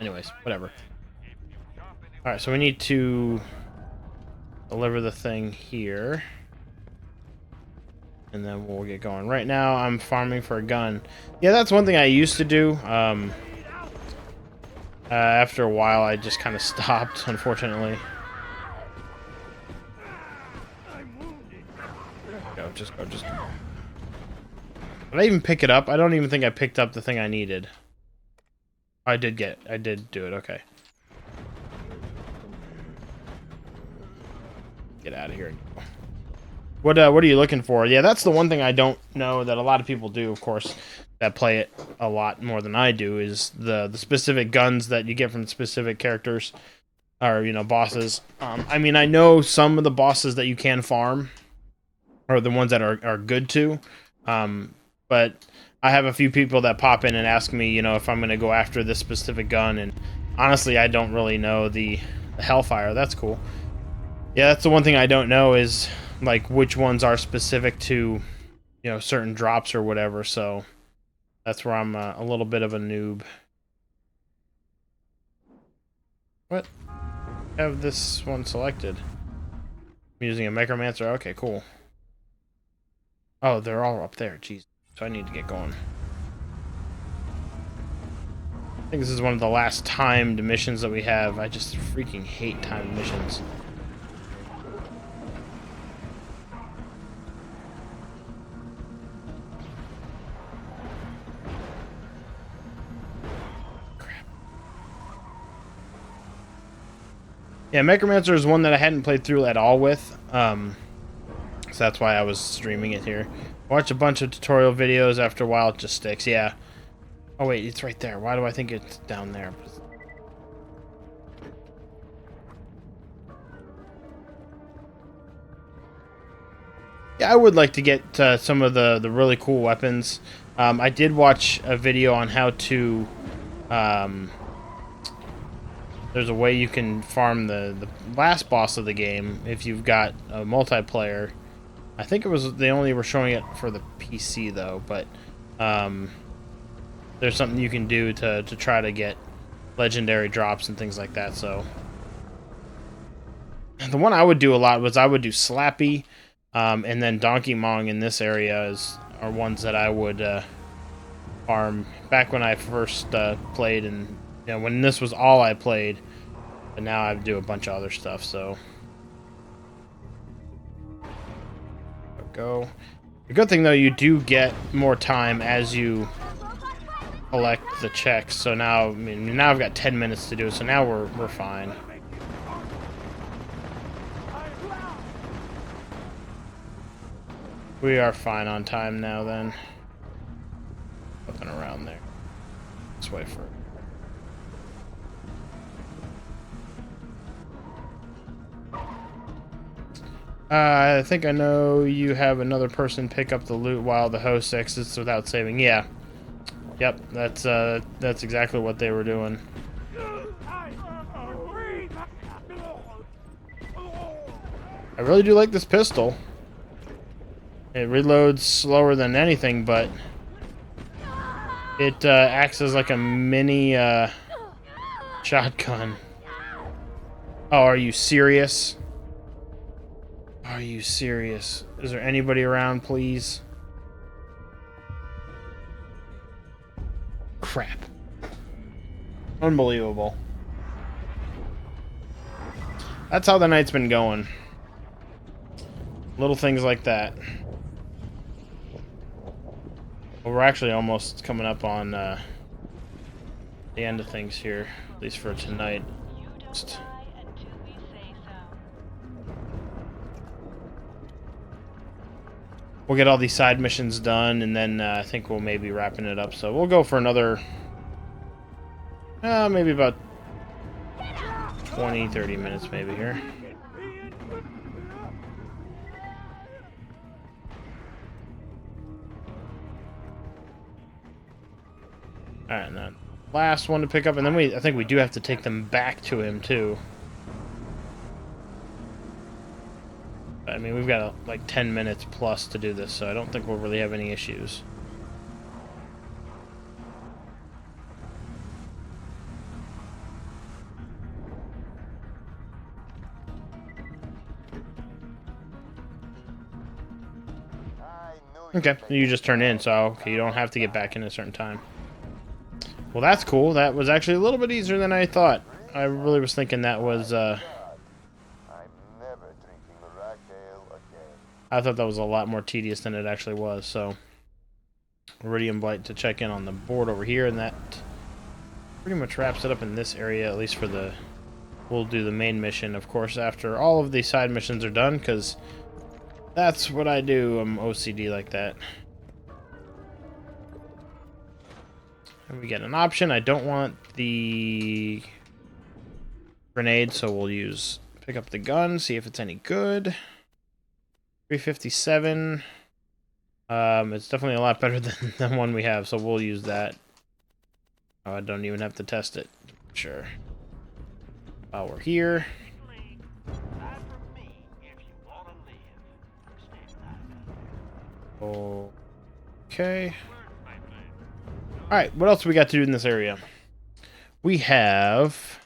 Anyways, whatever. Alright, so we need to deliver the thing here. And then we'll get going. Right now, I'm farming for a gun. Yeah, that's one thing I used to do. After a while, I just kind of stopped, unfortunately. Go, just go, just go. Did I even pick it up? I don't even think I picked up the thing I needed. I did do it, okay. Get out of here. What are you looking for? Yeah, that's the one thing I don't know that a lot of people do, of course, that play it a lot more than I do, is the specific guns that you get from specific characters, or, you know, bosses. I mean, I know some of the bosses that you can farm are the ones that are good to, but I have a few people that pop in and ask me, you know, if I'm going to go after this specific gun, and honestly, I don't really know the Hellfire. That's cool. Yeah, that's the one thing I don't know is, like, which ones are specific to, you know, certain drops or whatever, so that's where I'm a little bit of a noob. What? I have this one selected. I'm using a Necromancer. Okay, cool. Oh, they're all up there. Jeez. So I need to get going. I think this is one of the last timed missions that we have. I just freaking hate timed missions. Yeah, Necromancer is one that I hadn't played through at all with, so that's why I was streaming it here. Watch a bunch of tutorial videos, after a while it just sticks, yeah. Oh wait, it's right there. Why do I think it's down there? Yeah, I would like to get some of the really cool weapons. I did watch a video on how to... there's a way you can farm the last boss of the game if you've got a multiplayer. I think it was they only were showing it for the PC though, but there's something you can do to try to get legendary drops and things like that. So the one I would do a lot was I would do Slappy, and then Donkey Mong in this area are ones that I would farm back when I first played, and you know, when this was all I played, but now I do a bunch of other stuff, so go. The good thing though, you do get more time as you collect the checks. So now, I mean, now I've got 10 minutes to do it, so now we're fine. We are fine on time now then. Nothing around there. This way first. I think I know you have another person pick up the loot while the host exits without saving. Yeah. Yep, that's exactly what they were doing. I really do like this pistol. It reloads slower than anything, but it acts as like a mini shotgun. Oh, are you serious? Are you serious? Is there anybody around, please? Crap. Unbelievable. That's how the night's been going. Little things like that. Well, we're actually almost coming up on the end of things here, at least for tonight. We'll get all these side missions done, and then I think we'll maybe wrapping it up. So we'll go for another, maybe about 20, 30 minutes maybe here. Alright, and then last one to pick up, and then I think we do have to take them back to him too. I mean, we've got like 10 minutes plus to do this, so I don't think we'll really have any issues. Okay, you just turn in, so okay, you don't have to get back in a certain time. Well, that's cool. That was actually a little bit easier than I thought. I really was thinking that was, I thought that was a lot more tedious than it actually was, so. Iridium Blight to check in on the board over here, and that pretty much wraps it up in this area, at least for the... We'll do the main mission, of course, after all of the side missions are done, because that's what I do. I'm OCD like that. And we get an option. I don't want the grenade, so we'll pick up the gun, see if it's any good. 357. It's definitely a lot better than the one we have, so we'll use that. Oh, I don't even have to test it. Sure. While we're here. Okay. Alright, what else we got to do in this area? We have...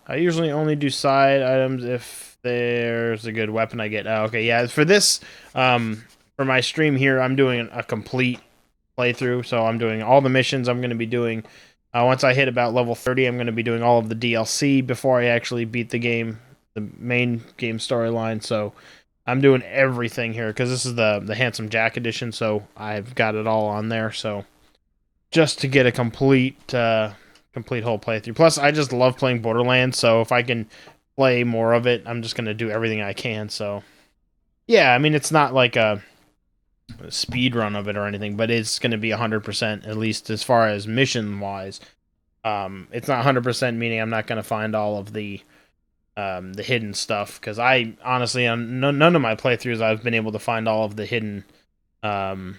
I usually only do side items if there's a good weapon I get. Oh, okay, yeah, for this, for my stream here, I'm doing a complete playthrough, so I'm doing all the missions I'm going to be doing. Once I hit about level 30, I'm going to be doing all of the DLC before I actually beat the game, the main game storyline, so... I'm doing everything here because this is the Handsome Jack edition, so I've got it all on there. So just to get a complete whole playthrough. Plus, I just love playing Borderlands, so if I can play more of it, I'm just gonna do everything I can. So yeah, I mean it's not like a speed run of it or anything, but it's gonna be 100% at least as far as mission wise. It's not 100% meaning I'm not gonna find all of the hidden stuff, because I honestly on none of my playthroughs I've been able to find all of the hidden hidden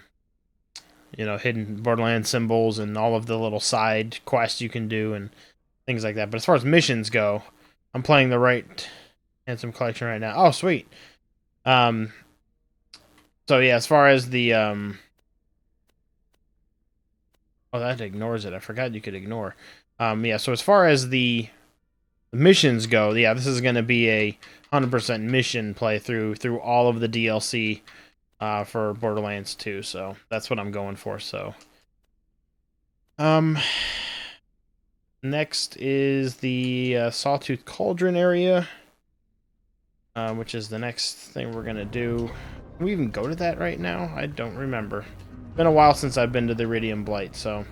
Borderlands symbols and all of the little side quests you can do and things like that. But as far as missions go, I'm playing the right Handsome Collection right now. Oh sweet. So yeah, as far as the oh, that ignores it. I forgot you could ignore. Yeah, so as far as the missions go, yeah, this is going to be a 100% mission playthrough through all of the DLC for Borderlands 2, so that's what I'm going for. So next is the Sawtooth Cauldron area, which is the next thing we're going to do. Can we even go to that right now? I don't remember. It's been a while since I've been to the Iridium Blight, so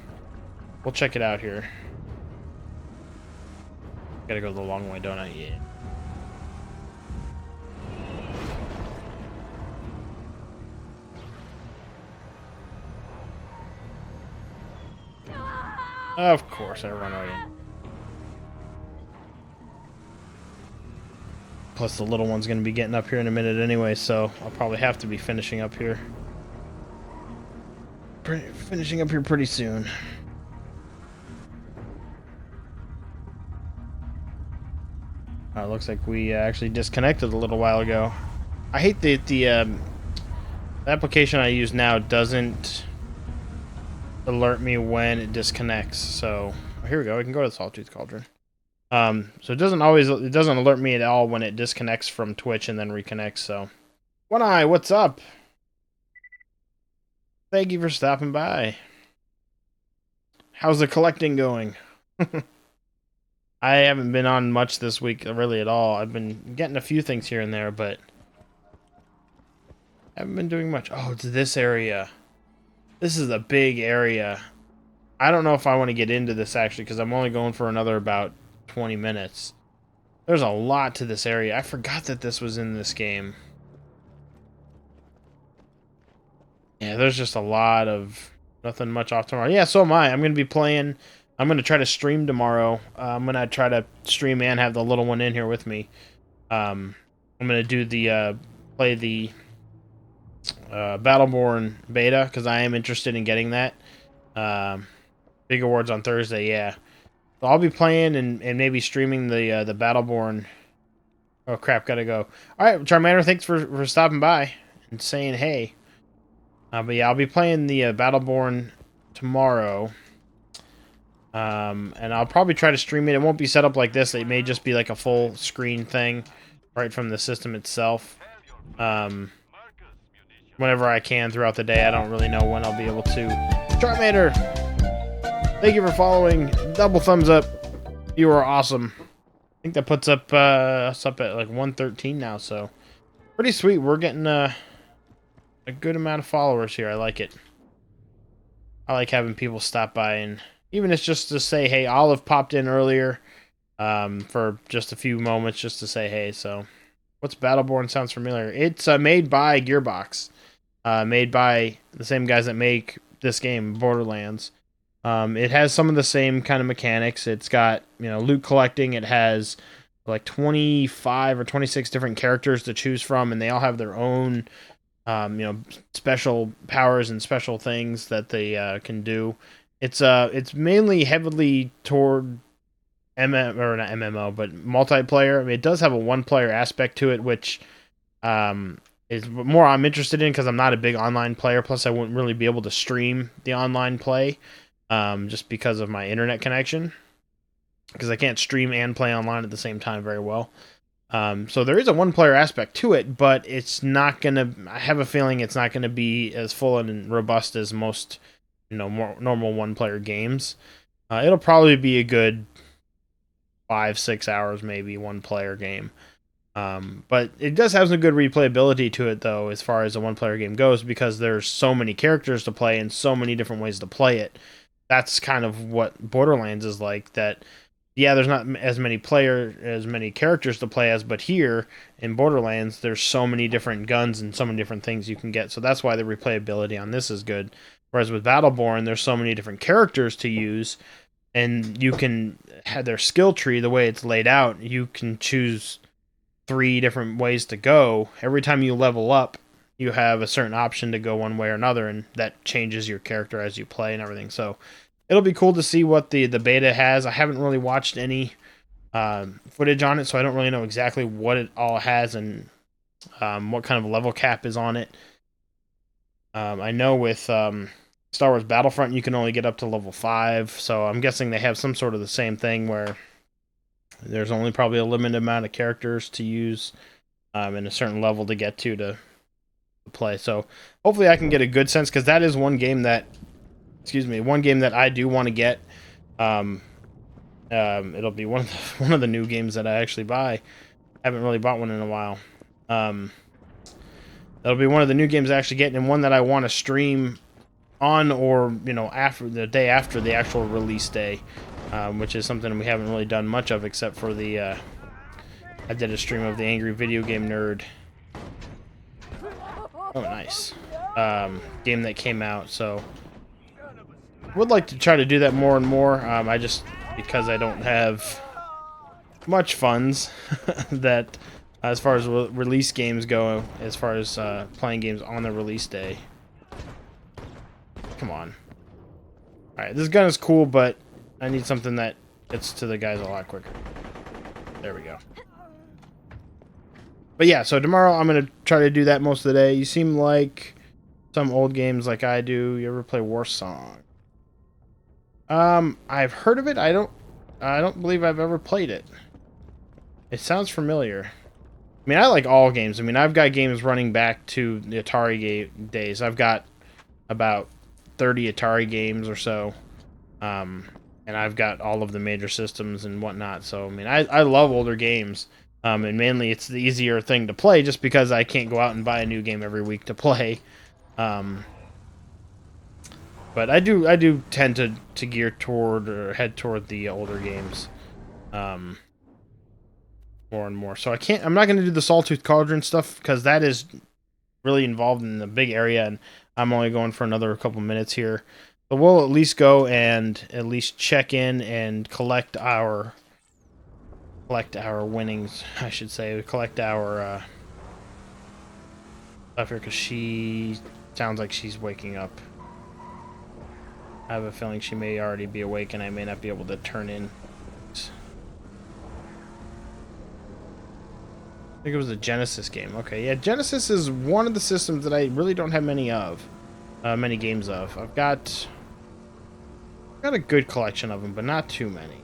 we'll check it out here. Gotta go the long way, don't I? Yeah. Of course, I run right in. Plus, the little one's gonna be getting up here in a minute anyway, so I'll probably have to be finishing up here. Finishing up here pretty soon. Looks like we actually disconnected a little while ago. I hate that the application I use now doesn't alert me when it disconnects. So here we go. We can go to the Sawtooth Cauldron. So it doesn't alert me at all when it disconnects from Twitch and then reconnects. So One Eye, what's up? Thank you for stopping by. How's the collecting going? I haven't been on much this week, really at all. I've been getting a few things here and there, but haven't been doing much. Oh, it's this area. This is a big area. I don't know if I want to get into this, actually, because I'm only going for another about 20 minutes. There's a lot to this area. I forgot that this was in this game. Yeah, there's just a lot of... Nothing much off tomorrow. Yeah, so am I. I'm going to be playing... I'm going to try to stream tomorrow. I'm going to try to stream and have the little one in here with me. I'm going to do the... play the... Battleborn beta, because I am interested in getting that. Big awards on Thursday, yeah. So I'll be playing and maybe streaming the Battleborn... Oh, crap, gotta go. Alright, Charmander, thanks for stopping by and saying hey. But yeah, I'll be playing the Battleborn tomorrow. And I'll probably try to stream it. It won't be set up like this. It may just be like a full screen thing right from the system itself. whenever I can throughout the day. I don't really know when I'll be able to. Charmander, thank you for following. Double thumbs up. You are awesome. I think that puts up us up at like 113 now, so pretty sweet. We're getting a good amount of followers here. I like it. I like having people stop by, and even if it's just to say, hey, Olive popped in earlier for just a few moments just to say hey. So what's Battleborn? Sounds familiar. It's made by Gearbox, made by the same guys that make this game, Borderlands. It has some of the same kind of mechanics. It's got, you know, loot collecting. It has like 25 or 26 different characters to choose from, and they all have their own you know, special powers and special things that they can do. It's mainly heavily toward or not MMO, but multiplayer. I mean, it does have a one-player aspect to it, which is more I'm interested in because I'm not a big online player. Plus, I wouldn't really be able to stream the online play just because of my internet connection, because I can't stream and play online at the same time very well. So there is a one-player aspect to it, but it's not gonna. I have a feeling it's not gonna be as full and robust as most, you know, more normal one-player games. It'll probably be a good 5-6 hours, maybe one-player game. But it does have some good replayability to it, though, as far as a one-player game goes, because there's so many characters to play and so many different ways to play it. That's kind of what Borderlands is like. That. Yeah, there's not as many characters to play as, but here in Borderlands, there's so many different guns and so many different things you can get. So that's why the replayability on this is good. Whereas with Battleborn, there's so many different characters to use, and you can have their skill tree the way it's laid out. You can choose 3 different ways to go. Every time you level up, you have a certain option to go one way or another, and that changes your character as you play and everything. So it'll be cool to see what the beta has. I haven't really watched any footage on it, so I don't really know exactly what it all has and what kind of level cap is on it. I know with Star Wars Battlefront, you can only get up to level 5, so I'm guessing they have some sort of the same thing where there's only probably a limited amount of characters to use and a certain level to get to play. So hopefully I can get a good sense, because that is one game that I do want to get. It'll be one of the new games that I actually buy. I haven't really bought one in a while. That'll be one of the new games I actually get, and one that I want to stream on, or, you know, after the day after the actual release day, which is something we haven't really done much of, except for the I did a stream of the Angry Video Game Nerd. Oh, nice. Game that came out, so would like to try to do that more and more. I just, because I don't have much funds that as far as release games go, as far as playing games on the release day. Come on. Alright, this gun is cool, but I need something that gets to the guys a lot quicker. There we go. But yeah, so tomorrow I'm going to try to do that most of the day. You seem like some old games like I do. You ever play Warsong? I've heard of it. I don't believe I've ever played it. It sounds familiar. I mean, I like all games. I mean, I've got games running back to the Atari days. I've got about 30 Atari games or so. And I've got all of the major systems and whatnot. So, I mean, I love older games. And mainly it's the easier thing to play just because I can't go out and buy a new game every week to play. But I do tend to gear toward or head toward the older games more and more. So I'm not going to do the Sawtooth Cauldron stuff because that is really involved in the big area, and I'm only going for another couple minutes here. But we'll at least go and at least check in and collect our winnings, I should say. Collect our stuff here, because she sounds like she's waking up. I have a feeling she may already be awake, and I may not be able to turn in. I think it was a Genesis game. Okay, yeah, Genesis is one of the systems that I really don't have many games of. I've got a good collection of them, but not too many.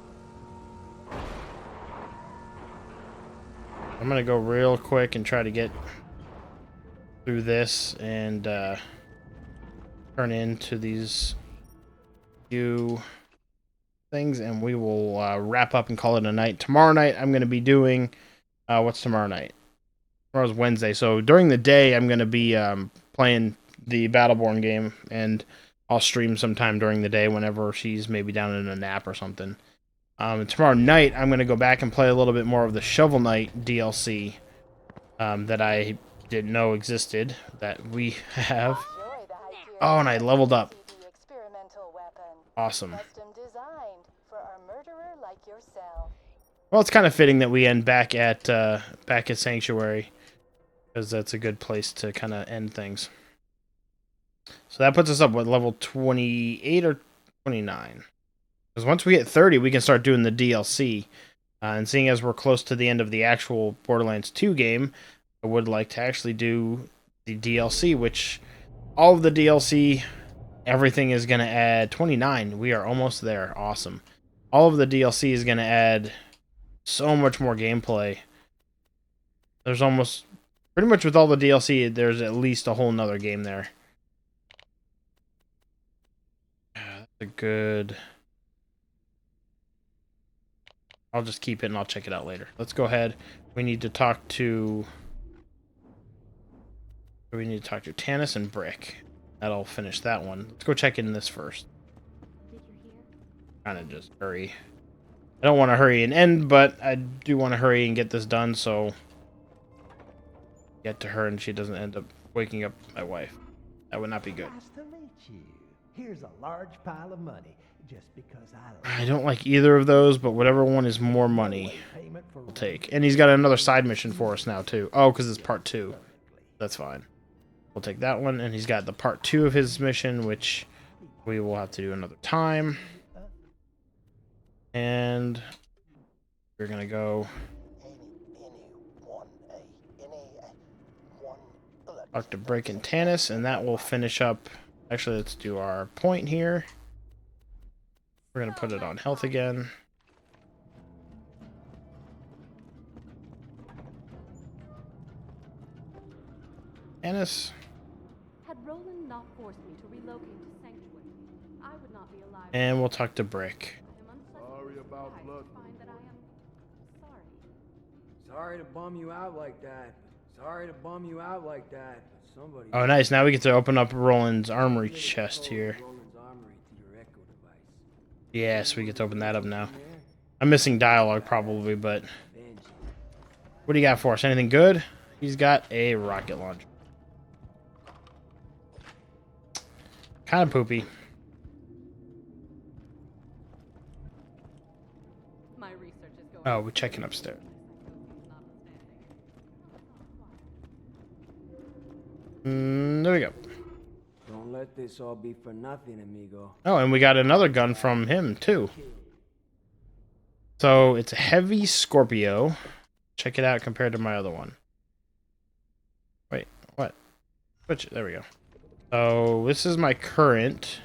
I'm gonna go real quick and try to get through this and turn into these few things, and we will wrap up and call it a night. Tomorrow night, I'm going to be doing what's tomorrow night? Tomorrow's Wednesday, so during the day, I'm going to be playing the Battleborn game, and I'll stream sometime during the day whenever she's maybe down in a nap or something. And tomorrow night, I'm going to go back and play a little bit more of the Shovel Knight DLC that I didn't know existed, that we have. Oh, and I leveled up. Awesome. Well, it's kind of fitting that we end back at Sanctuary, because that's a good place to kind of end things. So that puts us up, what, level 28 or 29? Because once we hit 30, we can start doing the DLC. And seeing as we're close to the end of the actual Borderlands 2 game, I would like to actually do the DLC, which all of the DLC, everything is going to add 29. We are almost there. Awesome. All of the DLC is going to add so much more gameplay. There's almost, pretty much with all the DLC, there's at least a whole nother game there. That's a good... I'll just keep it and I'll check it out later. Let's go ahead. We need to talk to Tannis and Brick. That'll finish that one. Let's go check in this first. Kind of just hurry. I don't want to hurry and end, but I do want to hurry and get this done so get to her and she doesn't end up waking up my wife. That would not be good. Nice to meet you. Here's a large pile of money. Just because I don't like either of those, but whatever one is more money, we'll take. And he's got another side mission for us now, too. Oh, because it's part 2. That's fine. We'll take that one. And he's got the part 2 of his mission, which we will have to do another time. And we're going to go talk to Brick and Tannis, and that will finish up. Actually, let's do our point here. We're going to put it on health again. Tannis. Had Roland not forced me to relocate to Sanctuary, I would not be alive. And we'll talk to Brick. Sorry about blood. Sorry to bum you out like that. Sorry to bum you out like that. Somebody. Oh, nice. Now we get to open up Roland's armory chest here. Yes, we get to open that up now. I'm missing dialogue probably, but what do you got for us? Anything good? He's got a rocket launcher. Kind of poopy. Oh, we're checking upstairs. There we go. Don't let this all be for nothing, amigo. Oh, and we got another gun from him, too. So, it's a heavy Scorpio. Check it out compared to my other one. Wait, what? Switch it. There we go. So, this is my current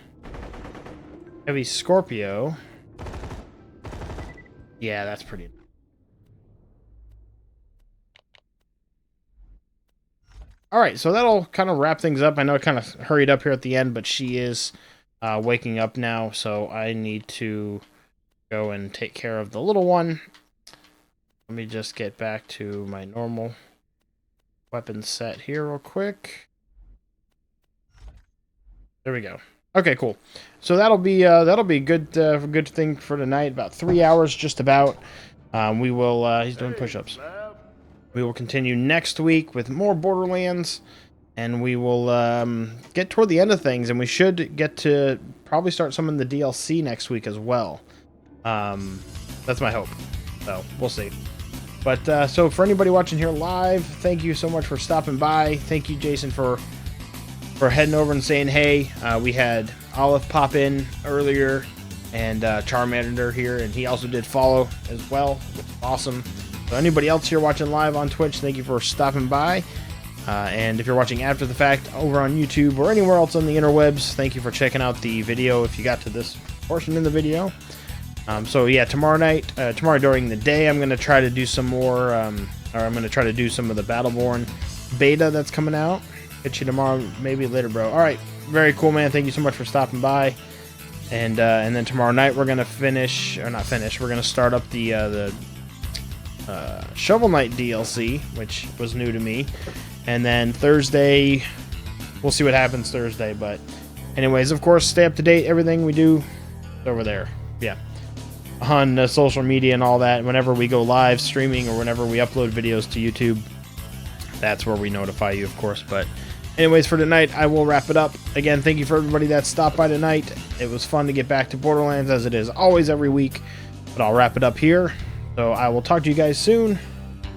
heavy Scorpio. Yeah, that's pretty. Alright, so that'll kind of wrap things up. I know it kind of hurried up here at the end, but she is waking up now, so I need to go and take care of the little one. Let me just get back to my normal weapon set here real quick. There we go. Okay, cool. So that'll be a good thing for tonight. About 3 hours, just about. We will. He's doing push-ups. We will continue next week with more Borderlands, and we will get toward the end of things, and we should get to probably start some of the DLC next week as well. That's my hope. So we'll see. But so for anybody watching here live, thank you so much for stopping by. Thank you, Jason, for heading over and saying hey. We had Olive pop in earlier, and Charmander here, and he also did follow as well, which is awesome. So anybody else here watching live on Twitch, thank you for stopping by. And if you're watching after the fact over on YouTube or anywhere else on the interwebs, thank you for checking out the video if you got to this portion in the video. So yeah, tomorrow during the day, I'm going to try to do some more, or I'm going to try to do some of the Battleborn beta that's coming out. Catch you tomorrow, maybe later, bro. All right, very cool, man. Thank you so much for stopping by. And then tomorrow night we're gonna finish, or not finish. We're gonna start up the Shovel Knight DLC, which was new to me. And then Thursday, we'll see what happens Thursday. But anyways, of course, stay up to date. Everything we do over there, yeah, on social media and all that. Whenever we go live streaming or whenever we upload videos to YouTube, that's where we notify you, of course. But anyways, for tonight, I will wrap it up. Again, thank you for everybody that stopped by tonight. It was fun to get back to Borderlands, as it is always every week. But I'll wrap it up here. So I will talk to you guys soon.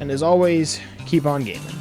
And as always, keep on gaming.